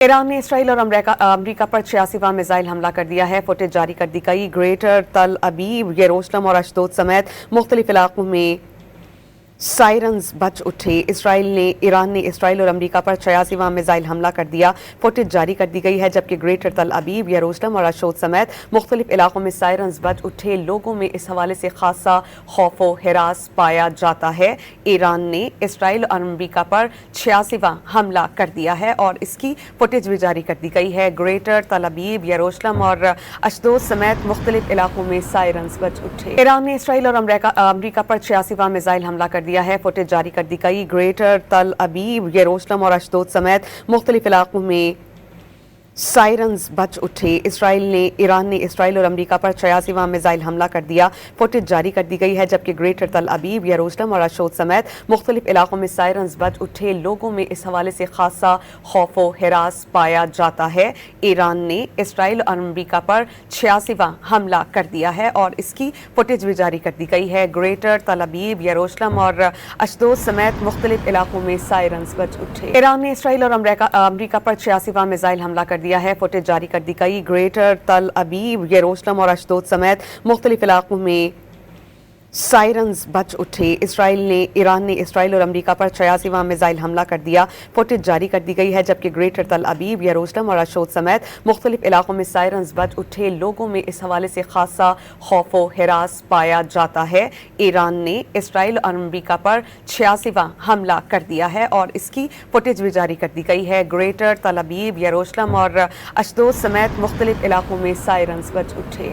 Iran ने Israel और अमरीका पर 86वां मिसाइल हमला कर दिया है। फुटेज जारी कर दी गई। ग्रेटर तल अबीब, यरूशलेम और अशदोद समेत मुख्तलिफ इलाकों में सायरन्स बज उठे। ईरान ने इसराइल और अमरीका पर 86वां मिसाइल हमला कर दिया। फुटेज जारी कर दी गई है, जबकि ग्रेटर तल अबीब, यरूशलेम और अशदोद समेत मुख्तलिफ इलाकों में सायरन्स बज उठे। लोगों में इस हवाले से खासा खौफ व हिरास पाया जाता है। ईरान ने इसराइल और अमरीका पर 86वां हमला कर दिया है और इसकी फुटेज भी जारी कर दी गई है। ग्रेटर तल अबीब, यरूशलेम और अशदोद समेत मुख्तलिफ इलाकों में सायरन्स बज उठे। ईरान ने इसराइल और अमरीका पर 86वां मिसाइल हमला कर दिया है। फुटेज जारी कर दी गई। ग्रेटर तल अबीब, यरूशलेम और अशदोद समेत मुख्तलिफ इलाकों में सायरन्स बज उठे। ईरान ने इसराइल और अमरीका पर 86वां मिसाइल हमला कर दिया। फुटेज जारी कर दी गई है, जबकि ग्रेटर तल अबीब, यरूशलेम और अशदोद समेत मुख्तलिफ इलाकों में सायरन्स बज उठे। लोगों में इस हवाले से खासा खौफ व हिरास पाया जाता है। ईरान ने इसराइल और अमरीका पर 86वां हमला कर दिया है और इसकी फुटेज भी जारी कर दी गई है। ग्रेटर तल अबीब, यरूशलेम और अशदोद समेत मुख्तलिफ इलाकों में सायरन्स बज उठे। ईरान ने इसराइल और अमरीका पर 86वां मिसाइल हमला कर दिया है। फुटेज जारी कर दी गई। ग्रेटर तल अबीब, यरूशलेम और अशदोद समेत मुख्तलिफ इलाकों में सायरन्स बज उठे। ईरान ने इसराइल और अमरीका पर 86वां मिसाइल हमला कर दिया। फुटेज जारी कर दी गई है, जबकि ग्रेटर तल अबीब, यरूशलेम और अशदोद समेत मुख्तलिफ इलाकों में सायरन्स बज उठे। लोगों में इस हवाले से खासा खौफ व हिरास पाया जाता है। ईरान ने इसराइल और अमरीका पर 86वां हमला कर दिया है और इसकी फुटेज भी जारी कर दी गई है। ग्रेटर तल अबीब, यरूशलेम और अशदोद समेत मुख्तलिफ इलाकों में सायरन्स बज उठे।